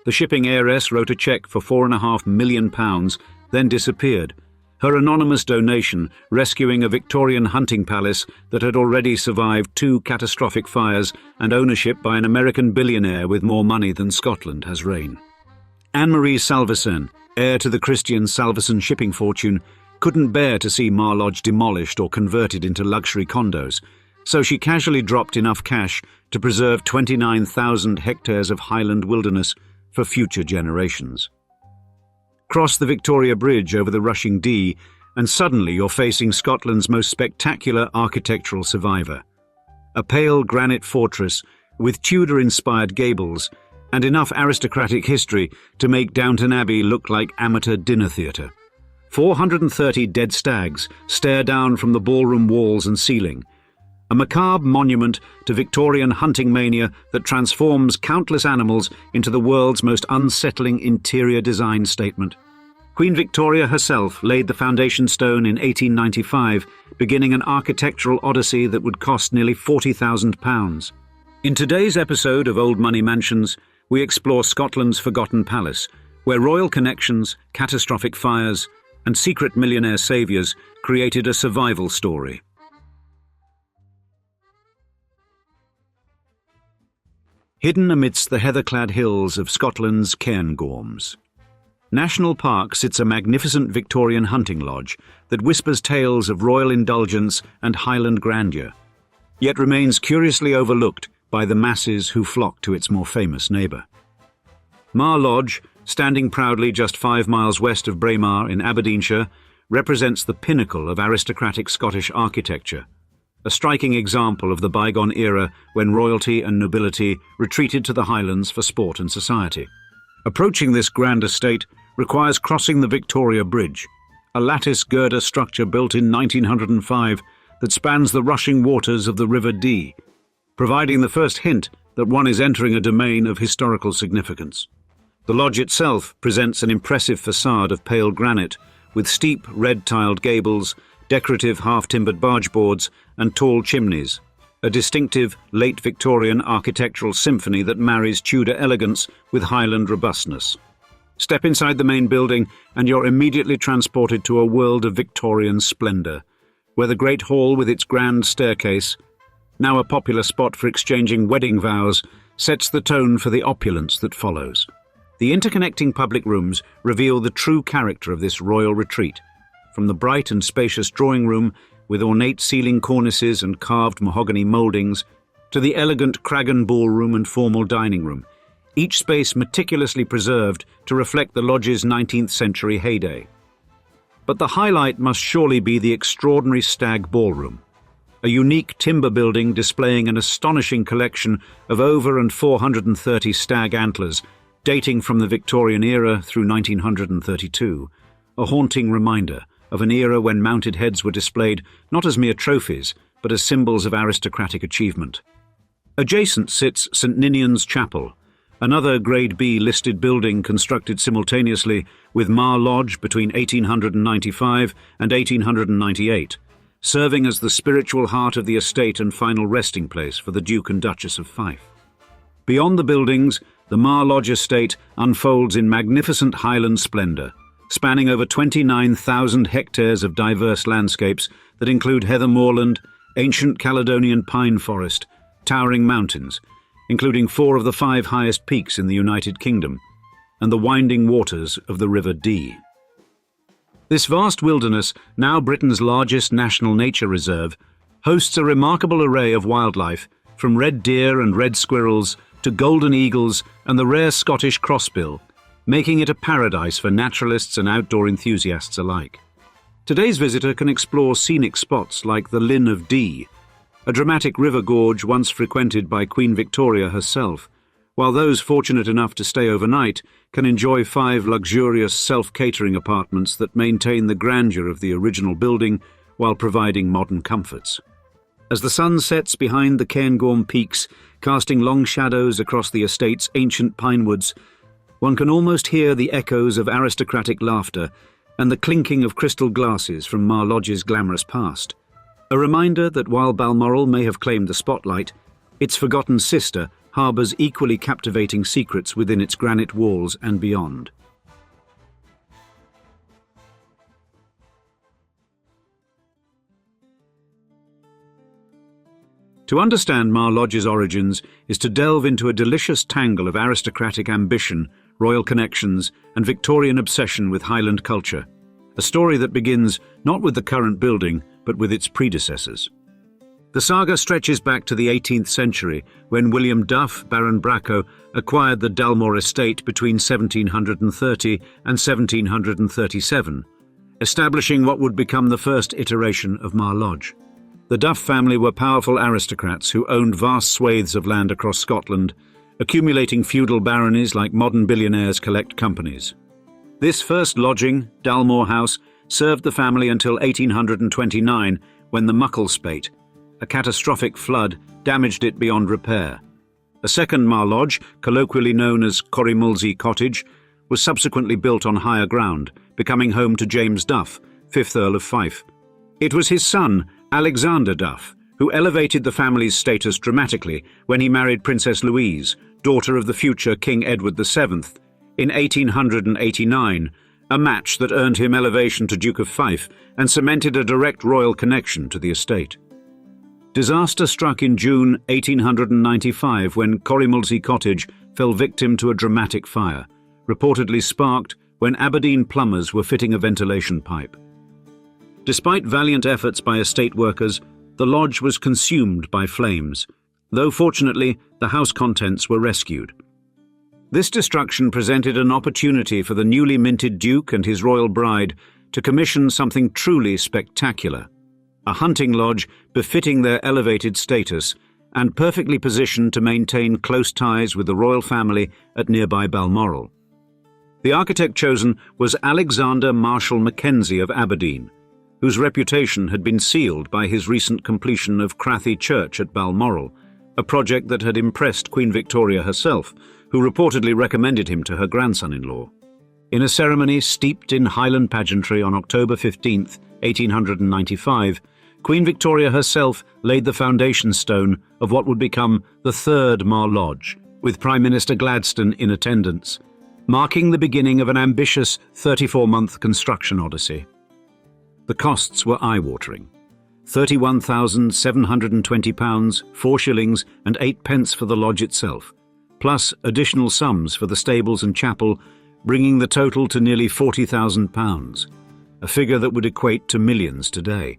The shipping heiress wrote a cheque for £4.5 million, then disappeared, her anonymous donation rescuing a Victorian hunting palace that had already survived 2 catastrophic fires and ownership by an American billionaire with more money than Scotland has reign. Marie Salvesen, heir to the Christian Salvesen shipping fortune, couldn't bear to see Mar Lodge demolished or converted into luxury condos, so she casually dropped enough cash to preserve 29,000 hectares of Highland wilderness for future generations. Cross the Victoria Bridge over the rushing Dee, and suddenly you're facing Scotland's most spectacular architectural survivor. A pale granite fortress with Tudor-inspired gables and enough aristocratic history to make Downton Abbey look like amateur dinner theatre. 430 dead stags stare down from the ballroom walls and ceiling, a macabre monument to Victorian hunting mania that transforms countless animals into the world's most unsettling interior design statement. Queen Victoria herself laid the foundation stone in 1895, beginning an architectural odyssey that would cost nearly £40,000. In today's episode of Old Money Mansions, we explore Scotland's forgotten palace, where royal connections, catastrophic fires, and secret millionaire saviours created a survival story. Hidden amidst the heather-clad hills of Scotland's Cairngorms, National Park sits a magnificent Victorian hunting lodge that whispers tales of royal indulgence and Highland grandeur, yet remains curiously overlooked by the masses who flock to its more famous neighbour. Mar Lodge, standing proudly just 5 miles west of Braemar in Aberdeenshire, represents the pinnacle of aristocratic Scottish architecture, a striking example of the bygone era when royalty and nobility retreated to the Highlands for sport and society. Approaching this grand estate requires crossing the Victoria Bridge, a lattice girder structure built in 1905 that spans the rushing waters of the River Dee, providing the first hint that one is entering a domain of historical significance. The lodge itself presents an impressive facade of pale granite with steep red-tiled gables, decorative half-timbered bargeboards and tall chimneys, a distinctive late Victorian architectural symphony that marries Tudor elegance with Highland robustness. Step inside the main building and you're immediately transported to a world of Victorian splendour, where the Great Hall with its grand staircase, now a popular spot for exchanging wedding vows, sets the tone for the opulence that follows. The interconnecting public rooms reveal the true character of this royal retreat, from the bright and spacious drawing room with ornate ceiling cornices and carved mahogany mouldings to the elegant Cragan ballroom and formal dining room, each space meticulously preserved to reflect the lodge's 19th century heyday. But the highlight must surely be the extraordinary Stag Ballroom, a unique timber building displaying an astonishing collection of over 430 stag antlers dating from the Victorian era through 1932, a haunting reminder of an era when mounted heads were displayed not as mere trophies, but as symbols of aristocratic achievement. Adjacent sits St Ninian's Chapel, another Grade B listed building constructed simultaneously with Mar Lodge between 1895 and 1898, serving as the spiritual heart of the estate and final resting place for the Duke and Duchess of Fife. Beyond the buildings, the Mar Lodge estate unfolds in magnificent Highland splendour, spanning over 29,000 hectares of diverse landscapes that include heather moorland, ancient Caledonian pine forest, towering mountains, including 4 of the 5 highest peaks in the United Kingdom, and the winding waters of the River Dee. This vast wilderness, now Britain's largest national nature reserve, hosts a remarkable array of wildlife, from red deer and red squirrels to golden eagles and the rare Scottish crossbill, making it a paradise for naturalists and outdoor enthusiasts alike. Today's visitor can explore scenic spots like the Linn of Dee, a dramatic river gorge once frequented by Queen Victoria herself, while those fortunate enough to stay overnight can enjoy 5 luxurious self-catering apartments that maintain the grandeur of the original building while providing modern comforts. As the sun sets behind the Cairngorm peaks, casting long shadows across the estate's ancient pine woods, one can almost hear the echoes of aristocratic laughter and the clinking of crystal glasses from Mar Lodge's glamorous past. A reminder that while Balmoral may have claimed the spotlight, its forgotten sister, harbours equally captivating secrets within its granite walls and beyond. To understand Mar Lodge's origins is to delve into a delicious tangle of aristocratic ambition, royal connections, and Victorian obsession with Highland culture. A story that begins not with the current building, but with its predecessors. The saga stretches back to the 18th century, when William Duff, Baron Bracco, acquired the Balmoral estate between 1730 and 1737, establishing what would become the first iteration of Mar Lodge. The Duff family were powerful aristocrats who owned vast swathes of land across Scotland, accumulating feudal baronies like modern billionaires collect companies. This first lodging, Dalmore House, served the family until 1829, when the Mucklespate, a catastrophic flood, damaged it beyond repair. A second Mar Lodge, colloquially known as Corrimulsey Cottage, was subsequently built on higher ground, becoming home to James Duff, 5th Earl of Fife. It was his son, Alexander Duff, who elevated the family's status dramatically when he married Princess Louise, daughter of the future King Edward VII, in 1889, a match that earned him elevation to Duke of Fife and cemented a direct royal connection to the estate. Disaster struck in June 1895 when Corrimulsey Cottage fell victim to a dramatic fire, reportedly sparked when Aberdeen plumbers were fitting a ventilation pipe. Despite valiant efforts by estate workers, the lodge was consumed by flames, though fortunately the house contents were rescued. This destruction presented an opportunity for the newly minted Duke and his royal bride to commission something truly spectacular, a hunting lodge befitting their elevated status and perfectly positioned to maintain close ties with the royal family at nearby Balmoral. The architect chosen was Alexander Marshall Mackenzie of Aberdeen, whose reputation had been sealed by his recent completion of Crathy Church at Balmoral, a project that had impressed Queen Victoria herself, who reportedly recommended him to her grandson-in-law. In a ceremony steeped in Highland pageantry on October 15, 1895, Queen Victoria herself laid the foundation stone of what would become the third Mar Lodge, with Prime Minister Gladstone in attendance, marking the beginning of an ambitious 34-month construction odyssey. The costs were eye-watering. £31,720, 4 shillings and 8 pence for the lodge itself, plus additional sums for the stables and chapel, bringing the total to nearly £40,000, a figure that would equate to millions today.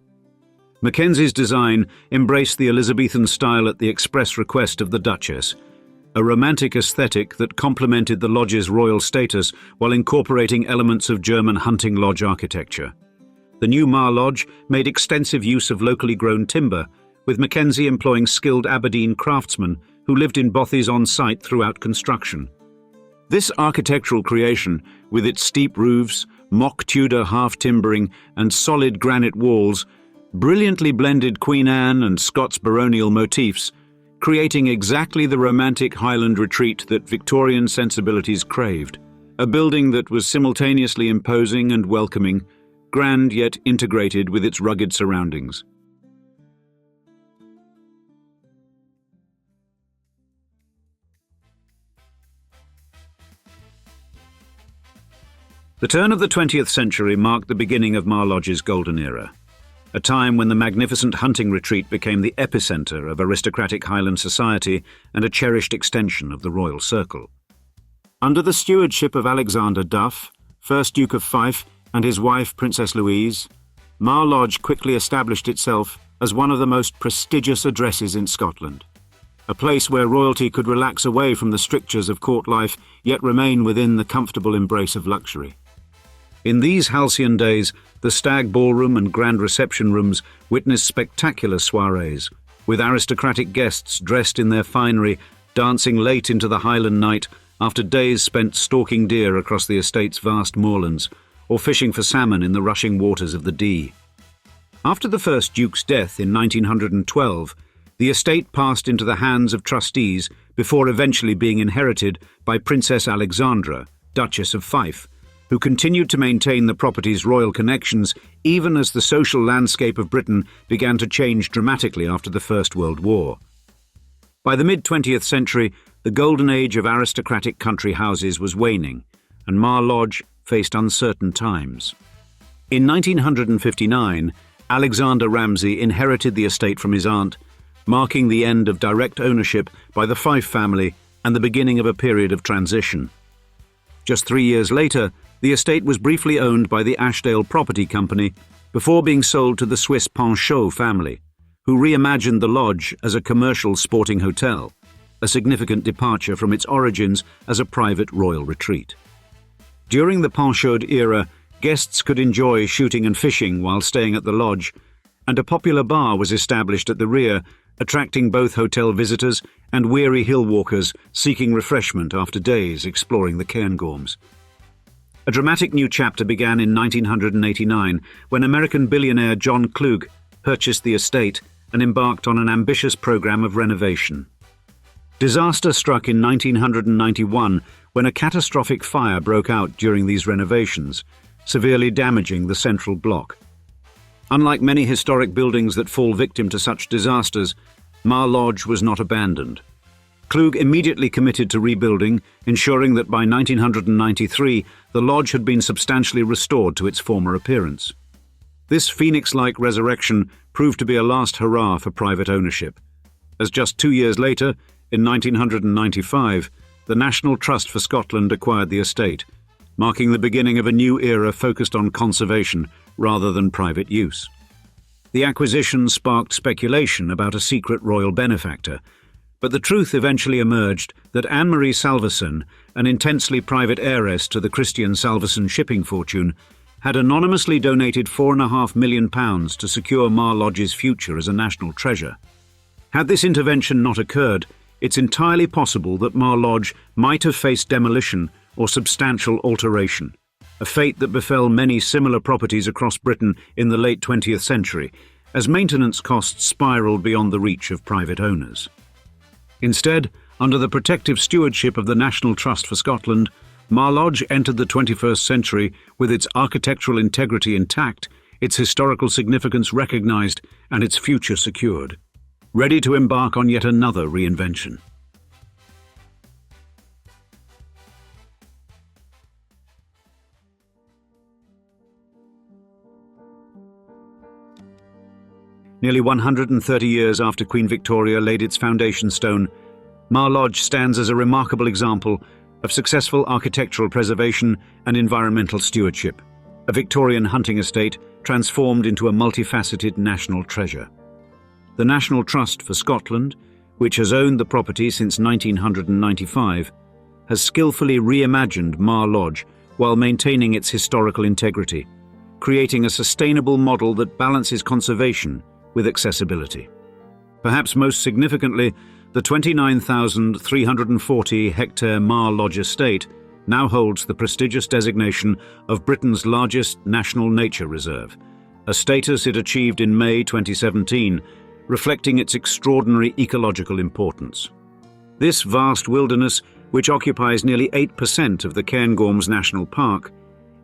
Mackenzie's design embraced the Elizabethan style at the express request of the Duchess, a romantic aesthetic that complemented the lodge's royal status while incorporating elements of German hunting lodge architecture. The new Mar Lodge made extensive use of locally grown timber, with Mackenzie employing skilled Aberdeen craftsmen who lived in bothies on site throughout construction. This architectural creation, with its steep roofs, mock Tudor half-timbering and solid granite walls, brilliantly blended Queen Anne and Scots baronial motifs, creating exactly the romantic Highland retreat that Victorian sensibilities craved. A building that was simultaneously imposing and welcoming, grand yet integrated with its rugged surroundings. The turn of the 20th century marked the beginning of Mar Lodge's golden era, a time when the magnificent hunting retreat became the epicenter of aristocratic Highland society and a cherished extension of the royal circle. Under the stewardship of Alexander Duff, 1st Duke of Fife, and his wife Princess Louise, Mar Lodge quickly established itself as one of the most prestigious addresses in Scotland, a place where royalty could relax away from the strictures of court life yet remain within the comfortable embrace of luxury. In these halcyon days, the stag ballroom and grand reception rooms witnessed spectacular soirees, with aristocratic guests dressed in their finery dancing late into the Highland night after days spent stalking deer across the estate's vast moorlands, or fishing for salmon in the rushing waters of the Dee. After the first Duke's death in 1912, the estate passed into the hands of trustees before eventually being inherited by Princess Alexandra, Duchess of Fife, who continued to maintain the property's royal connections even as the social landscape of Britain began to change dramatically after the First World War. By the mid-20th century, The golden age of aristocratic country houses was waning, and Mar Lodge faced uncertain times. In 1959, Alexander Ramsay inherited the estate from his aunt, marking the end of direct ownership by the Fife family and the beginning of a period of transition. Just 3 years later, the estate was briefly owned by the Ashdale Property Company before being sold to the Swiss Panchaud family, who reimagined the lodge as a commercial sporting hotel, a significant departure from its origins as a private royal retreat. During the Panchaud era, guests could enjoy shooting and fishing while staying at the lodge, and a popular bar was established at the rear, attracting both hotel visitors and weary hill walkers seeking refreshment after days exploring the Cairngorms. A dramatic new chapter began in 1989 when American billionaire John Klug purchased the estate and embarked on an ambitious program of renovation. Disaster struck in 1991 when a catastrophic fire broke out during these renovations, severely damaging the central block. Unlike many historic buildings that fall victim to such disasters, Mar Lodge was not abandoned. Klug immediately committed to rebuilding, ensuring that by 1993 the lodge had been substantially restored to its former appearance. This phoenix-like resurrection proved to be a last hurrah for private ownership, as just 2 years later, in 1995, the National Trust for Scotland acquired the estate, marking the beginning of a new era focused on conservation rather than private use. The acquisition sparked speculation about a secret royal benefactor, but the truth eventually emerged that Marie Salvesen, an intensely private heiress to the Christian Salvesen shipping fortune, had anonymously donated £4.5 million to secure Mar Lodge's future as a national treasure. Had this intervention not occurred, it's entirely possible that Mar Lodge might have faced demolition or substantial alteration, a fate that befell many similar properties across Britain in the late 20th century, as maintenance costs spiralled beyond the reach of private owners. Instead, under the protective stewardship of the National Trust for Scotland, Mar Lodge entered the 21st century with its architectural integrity intact, its historical significance recognised, and its future secured, ready to embark on yet another reinvention. Nearly 130 years after Queen Victoria laid its foundation stone, Mar Lodge stands as a remarkable example of successful architectural preservation and environmental stewardship, a Victorian hunting estate transformed into a multifaceted national treasure. The National Trust for Scotland, which has owned the property since 1995, has skillfully reimagined Mar Lodge while maintaining its historical integrity, creating a sustainable model that balances conservation with accessibility. Perhaps most significantly, the 29,340-hectare Mar Lodge estate now holds the prestigious designation of Britain's largest national nature reserve, a status it achieved in May 2017, reflecting its extraordinary ecological importance. This vast wilderness, which occupies nearly 8% of the Cairngorms National Park,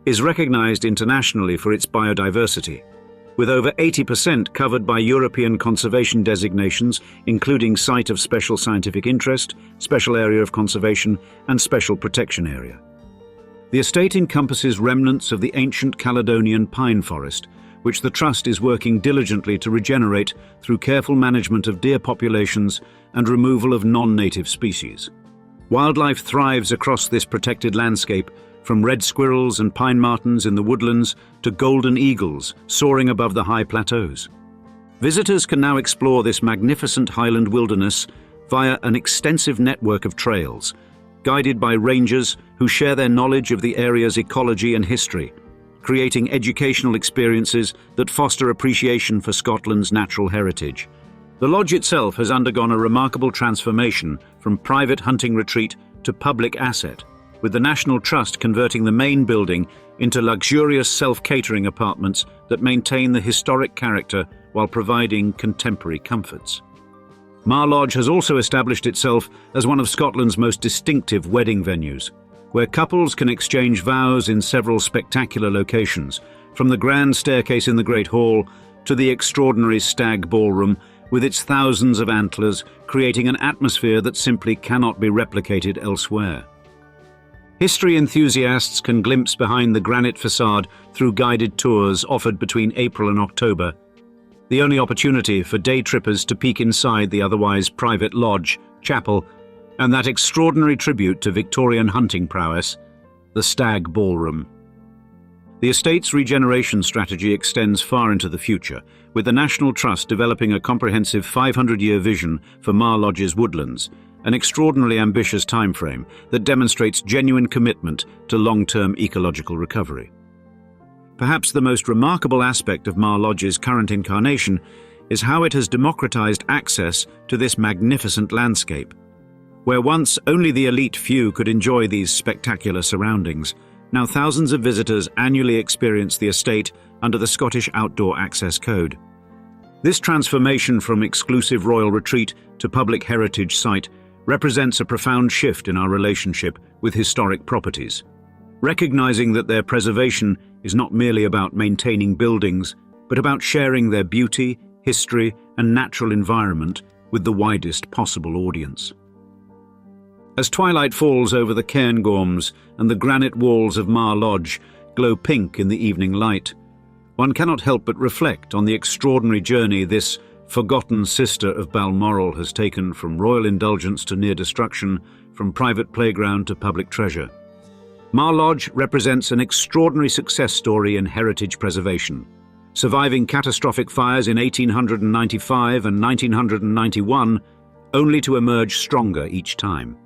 is recognised internationally for its biodiversity, with over 80% covered by European conservation designations, including Site of Special Scientific Interest, Special Area of Conservation, and Special Protection Area. The estate encompasses remnants of the ancient Caledonian pine forest, which the Trust is working diligently to regenerate through careful management of deer populations and removal of non-native species. Wildlife thrives across this protected landscape, from red squirrels and pine martens in the woodlands to golden eagles soaring above the high plateaus. Visitors can now explore this magnificent Highland wilderness via an extensive network of trails, guided by rangers who share their knowledge of the area's ecology and history, creating educational experiences that foster appreciation for Scotland's natural heritage. The lodge itself has undergone a remarkable transformation from private hunting retreat to public asset, with the National Trust converting the main building into luxurious self-catering apartments that maintain the historic character while providing contemporary comforts. Mar Lodge has also established itself as one of Scotland's most distinctive wedding venues, where couples can exchange vows in several spectacular locations, from the grand staircase in the Great Hall to the extraordinary stag ballroom with its thousands of antlers, creating an atmosphere that simply cannot be replicated elsewhere. History enthusiasts can glimpse behind the granite facade through guided tours offered between April and October, the only opportunity for day trippers to peek inside the otherwise private lodge, chapel, and that extraordinary tribute to Victorian hunting prowess, the Stag Ballroom. The estate's regeneration strategy extends far into the future, with the National Trust developing a comprehensive 500-year vision for Mar Lodge's woodlands, an extraordinarily ambitious timeframe that demonstrates genuine commitment to long-term ecological recovery. Perhaps the most remarkable aspect of Mar Lodge's current incarnation is how it has democratized access to this magnificent landscape. Where once only the elite few could enjoy these spectacular surroundings, now thousands of visitors annually experience the estate under the Scottish Outdoor Access Code. This transformation from exclusive royal retreat to public heritage site represents a profound shift in our relationship with historic properties, recognizing that their preservation is not merely about maintaining buildings, but about sharing their beauty, history, and natural environment with the widest possible audience. As twilight falls over the cairngorms and the granite walls of Mar Lodge glow pink in the evening light, one cannot help but reflect on the extraordinary journey this forgotten sister of Balmoral has taken from royal indulgence to near destruction, from private playground to public treasure. Mar Lodge represents an extraordinary success story in heritage preservation, surviving catastrophic fires in 1895 and 1991, only to emerge stronger each time.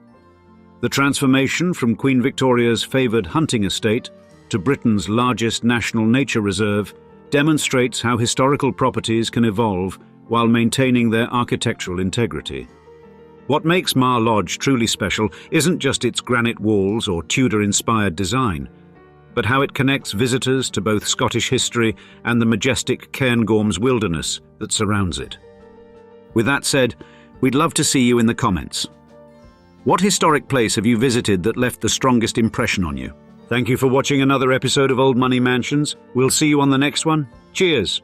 The transformation from Queen Victoria's favoured hunting estate to Britain's largest national nature reserve demonstrates how historical properties can evolve while maintaining their architectural integrity. What makes Mar Lodge truly special isn't just its granite walls or Tudor-inspired design, but how it connects visitors to both Scottish history and the majestic Cairngorms wilderness that surrounds it. With that said, we'd love to see you in the comments. What historic place have you visited that left the strongest impression on you? Thank you for watching another episode of Old Money Mansions. We'll see you on the next one. Cheers!